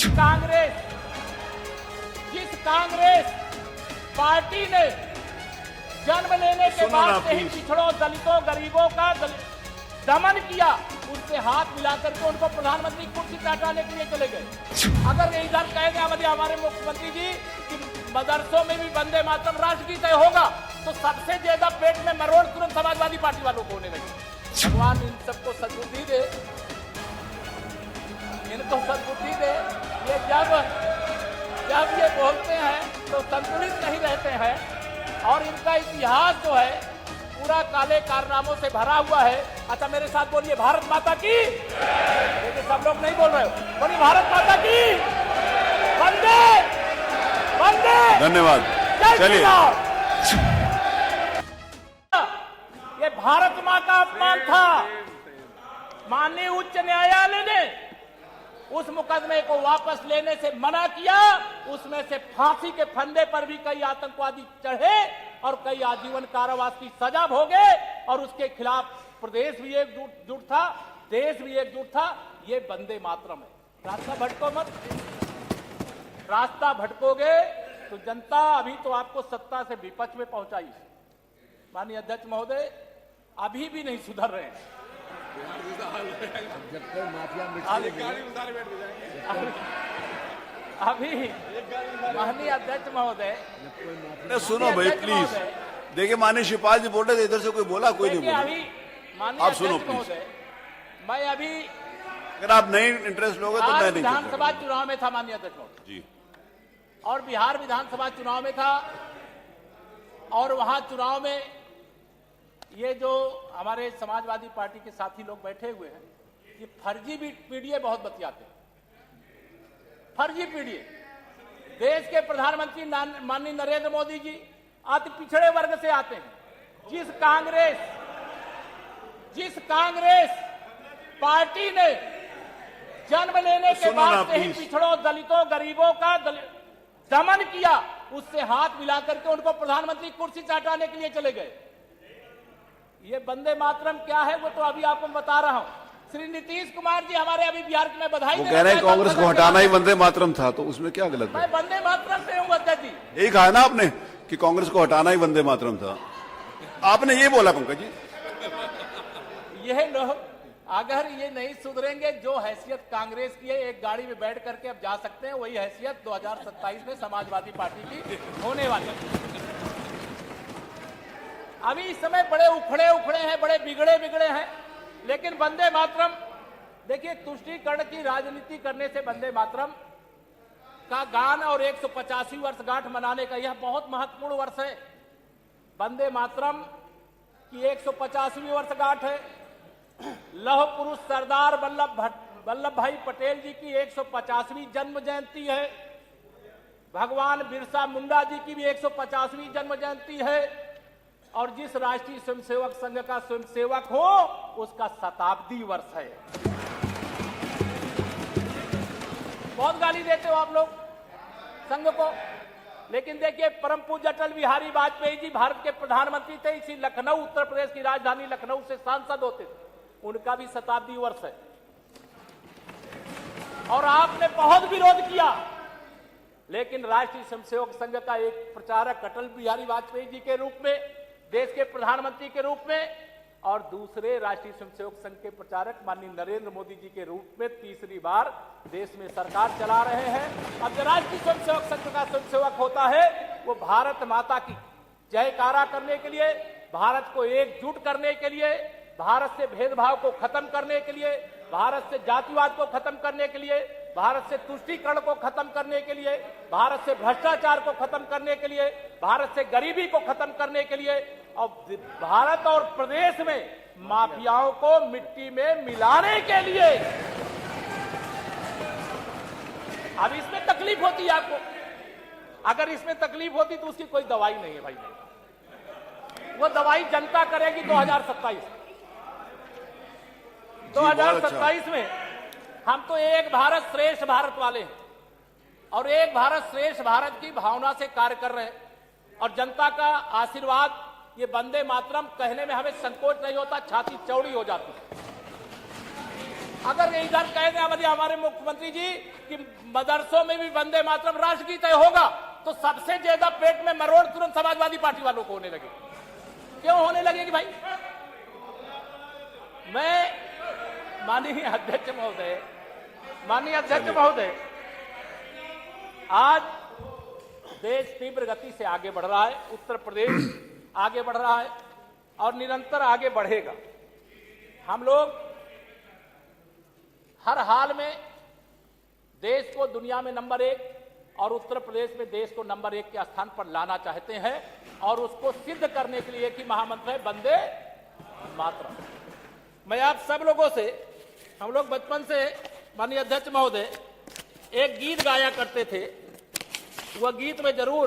जिस कांग्रेस पार्टी ने जन्म लेने के बाद से ही पिछड़ों, दलितों, गरीबों का दमन किया, उससे हाथ मिलाकर के उनको प्रधानमंत्री कुर्सी से हटाने के लिए चले गए। अगर इधर कहेंगे हमारे मुख्यमंत्री जी कि मदरसों में भी वंदे मातरम राष्ट्रगीत होगा, तो सबसे ज्यादा पेट में मरोड़ तुरंत समाजवादी पार्टी वालों को होने लगी। भगवान इन सबको सद्बुद्धि दे, इनको सद्बुद्धि दे। ये जब ये बोलते हैं तो संतुलित नहीं रहते हैं, और इनका इतिहास जो है पूरा काले कारनामों से भरा हुआ है। अच्छा, मेरे साथ बोलिए भारत माता की। लेकिन सब लोग नहीं बोल रहे हो, बोलिए भारत माता की। वंदे वंदे। धन्यवाद। चलिए, ये भारत माँ का अपमान था। माननीय उच्च न्यायालय ने उस मुकदमे को वापस लेने से मना किया। उसमें से फांसी के फंदे पर भी कई आतंकवादी चढ़े और कई आजीवन कारावास की सजा भोगे, और उसके खिलाफ प्रदेश भी एकजुट था, देश भी एकजुट था। ये वंदे मातरम है। रास्ता भटको मत। रास्ता भटकोगे तो जनता अभी तो आपको सत्ता से विपक्ष में पहुंचाई। माननीय अध्यक्ष महोदय अभी भी नहीं सुधर रहे हैं। जब तक माफिया अभी माननीय अध्यक्ष महोदय, सुनो भाई प्लीज। देखिए, माननीय शिवपाल जी बोल रहे थे, इधर से कोई बोला, कोई नहीं बोला। अभी माननीय आप सुनो अध्यक्ष महोदय, मैं अभी, अगर आप नहीं इंटरेस्ट लोगे तो मैं नहीं। विधानसभा चुनाव में था माननीय अध्यक्ष महोदय जी, और बिहार विधानसभा चुनाव में था, और वहां चुनाव में ये जो हमारे समाजवादी पार्टी के साथी लोग बैठे हुए हैं, ये फर्जी पीडीए बहुत बतियाते हैं। फर्जी पीडीए। देश के प्रधानमंत्री माननीय नरेंद्र मोदी जी अति पिछड़े वर्ग से आते हैं। जिस कांग्रेस पार्टी ने जन्म लेने के बाद से ही पिछड़ों, दलितों, गरीबों का दमन किया, उससे हाथ मिलाकर के उनको प्रधानमंत्री कुर्सी से हटाने के लिए चले गए। ये वंदे मातरम क्या है वो तो अभी आपको बता रहा हूं। श्री नीतीश कुमार जी हमारे अभी बिहार में बधाई वो कह रहे हैं कांग्रेस को हटाना ही वंदे मातरम था, तो उसमें क्या गलत है? मैं वंदे मातरम से हूं अध्यक्ष जी। यही कहा ना आपने कि कांग्रेस को हटाना ही वंदे मातरम था। आपने ये बोला पंकज जी। यह लोग अगर ये नहीं सुधरेंगे, जो हैसियत कांग्रेस की है, एक गाड़ी में बैठ करके अब जा सकते हैं, वही हैसियत 2027 में समाजवादी पार्टी की होने वाली है। अभी इस समय बड़े उखड़े हैं, बड़े बिगड़े हैं, लेकिन वंदे मातरम, देखिए, तुष्टीकरण की राजनीति करने से वंदे मातरम का गान और 185वीं वर्षगांठ मनाने का यह बहुत महत्वपूर्ण वर्ष है। वंदे मातरम की 185वीं वर्षगांठ है। लौह पुरुष सरदार वल्लभ भाई पटेल जी की 150वीं जन्म जयंती है। भगवान बिरसा मुंडा जी की भी 150वीं जन्म जयंती है। और जिस राष्ट्रीय स्वयंसेवक संघ का स्वयंसेवक हो, उसका शताब्दी वर्ष है। बहुत गाली देते हो आप लोग संघ को, लेकिन देखिए, परम पूज्य अटल बिहारी वाजपेयी जी भारत के प्रधानमंत्री थे। इसी लखनऊ, उत्तर प्रदेश की राजधानी लखनऊ से सांसद होते थे, उनका भी शताब्दी वर्ष है। और आपने बहुत विरोध किया, लेकिन राष्ट्रीय स्वयंसेवक संघ का एक प्रचारक अटल बिहारी वाजपेयी जी के रूप में, देश के प्रधानमंत्री के रूप में, और दूसरे राष्ट्रीय स्वयंसेवक संघ के प्रचारक माननीय नरेंद्र मोदी जी के रूप में तीसरी बार देश में सरकार चला रहे हैं। अब जो राष्ट्रीय स्वयंसेवक संघ का स्वयंसेवक होता है, वो भारत माता की जयकारा करने के लिए, भारत को एकजुट करने के लिए, भारत से भेदभाव को खत्म करने के लिए, भारत से जातिवाद को खत्म करने के लिए, भारत से तुष्टीकरण को खत्म करने के लिए, भारत से भ्रष्टाचार को खत्म करने के लिए, भारत से गरीबी को खत्म करने के लिए, और भारत और प्रदेश में माफियाओं को मिट्टी में मिलाने के लिए। अब इसमें तकलीफ होती है आपको। अगर इसमें तकलीफ होती तो उसकी कोई दवाई नहीं है भाई। वो दवाई जनता करेगी 2027 में। हम तो एक भारत श्रेष्ठ भारत वाले हैं, और एक भारत श्रेष्ठ भारत की भावना से कार्य कर रहे हैं। और जनता का आशीर्वाद, ये वंदे मातरम कहने में हमें संकोच नहीं होता, छाती चौड़ी हो जाती है। अगर ये इधर कह दें हमारे मुख्यमंत्री जी कि मदरसों में भी वंदे मातरम राष्ट्रगीत होगा, तो सबसे ज्यादा पेट में मरोड़ तुरंत समाजवादी पार्टी वालों को होने लगे। क्यों होने लगेगी भाई? मैं माननीय अध्यक्ष महोदय, आज देश तीव्र गति से आगे बढ़ रहा है, उत्तर प्रदेश आगे बढ़ रहा है और निरंतर आगे बढ़ेगा। हम लोग हर हाल में देश को दुनिया में नंबर 1 और उत्तर प्रदेश में देश को नंबर 1 के स्थान पर लाना चाहते हैं और उसको सिद्ध करने के लिए कि महामंत्र है वंदे मातरम। मैं आप सब लोगों से, हम लोग बचपन से माननीय अध्यक्ष महोदय एक गीत गाया करते थे, वह गीत में जरूर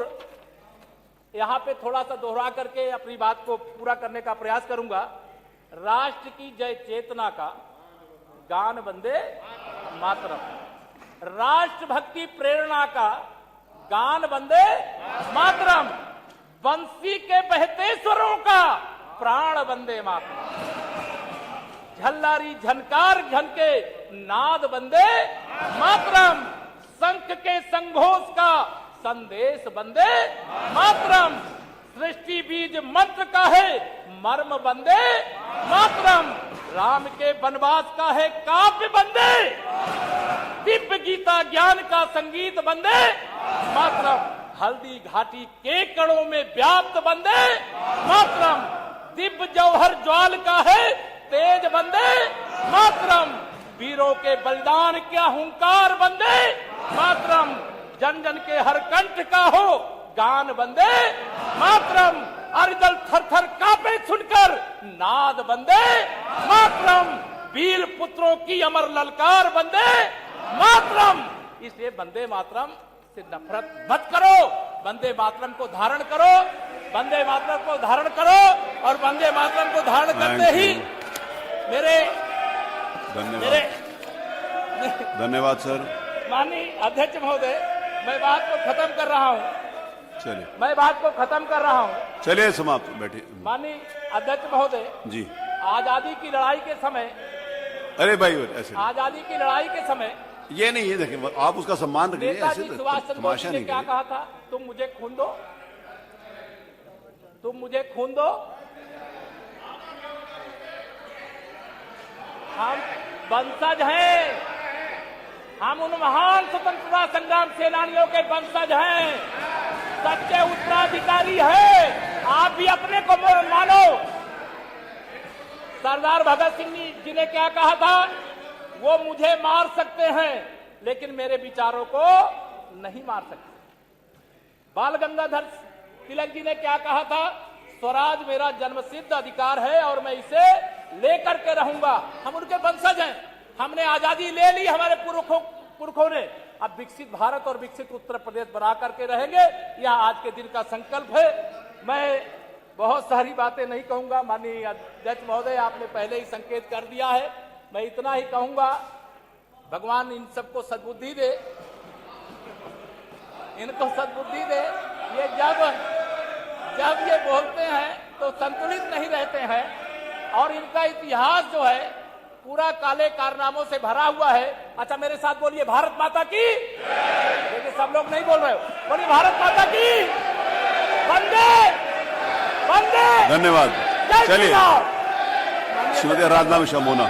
यहां पे थोड़ा सा दोहरा करके अपनी बात को पूरा करने का प्रयास करूंगा। राष्ट्र की जय चेतना का गान वंदे मातरम, राष्ट्र भक्ति प्रेरणा का गान वंदे मातरम, बंसी के बहते स्वरों का प्राण वंदे मातरम, झल्लारी झनकार झनके नाद वंदे मातरम, शंख के संघोष का संदेश वंदे मातरम, सृष्टि बीज मंत्र का है मर्म वंदे मातरम, राम के वनवास का है काव्य वंदे, दिव्य गीता ज्ञान का संगीत वंदे मातरम, हल्दी घाटी के कणों में व्याप्त वंदे मातरम, दिव्य जौहर ज्वाल का है तेज वंदे मातरम, वीरों के बलिदान क्या हुंकार वंदे मातरम, जन जन के हर कंठ का हो गान वंदे मातरम, अरिदल थर थर कांपे सुनकर नाद वंदे मातरम, वीर पुत्रों की अमर ललकार वंदे मातरम। इसलिए वंदे मातरम से नफरत मत करो, वंदे मातरम को धारण करो, वंदे मातरम को धारण करो और वंदे मातरम को धारण करते ही मेरे धन्यवाद सर। माननीय अध्यक्ष महोदय, मैं बात को खत्म कर रहा हूं। चलिए, मैं बात को खत्म कर रहा हूं। चलिए समाप्त, बैठिए। माननीय अध्यक्ष महोदय जी, आजादी की लड़ाई के समय, अरे भाई ऐसे आजादी की लड़ाई के समय ये नहीं है, देखिए आप उसका सम्मान रखिए, नेताजी ऐसे सुभाष चंद्र बोस तमाशा ने नहीं क्या करिए। कहा था? तुम मुझे खून दो, तुम मुझे खून दो, हम वंशज हैं, हम उन महान स्वतंत्रता संग्राम सेनानियों के वंशज हैं, सच्चे उत्तराधिकारी हैं। आप भी अपने को मानो। सरदार भगत सिंह जी ने क्या कहा था? वो मुझे मार सकते हैं लेकिन मेरे विचारों को नहीं मार सकते। बाल गंगाधर तिलक जी ने क्या कहा था? स्वराज मेरा जन्मसिद्ध अधिकार है और मैं इसे लेकर के रहूंगा। हम उनके वंशज हैं, हमने आजादी ले ली हमारे पुरखों ने। अब विकसित भारत और विकसित उत्तर प्रदेश बना करके रहेंगे, यह आज के दिन का संकल्प है। मैं बहुत सारी बातें नहीं कहूंगा, माननीय अध्यक्ष महोदय आपने पहले ही संकेत कर दिया है। मैं इतना ही कहूंगा, भगवान इन सबको सद्बुद्धि दे, इनको सद्बुद्धि दे। ये जब ये बोलते हैं तो संतुलित नहीं रहते हैं और इनका इतिहास जो है पूरा काले कारनामों से भरा हुआ है। अच्छा, मेरे साथ बोलिए भारत माता की। देखिए सब लोग नहीं बोल रहे हो, बोलिए भारत माता की। वंदे वंदे। धन्यवाद। चलिए, श्रीमती आराधना मिश्रा मोना।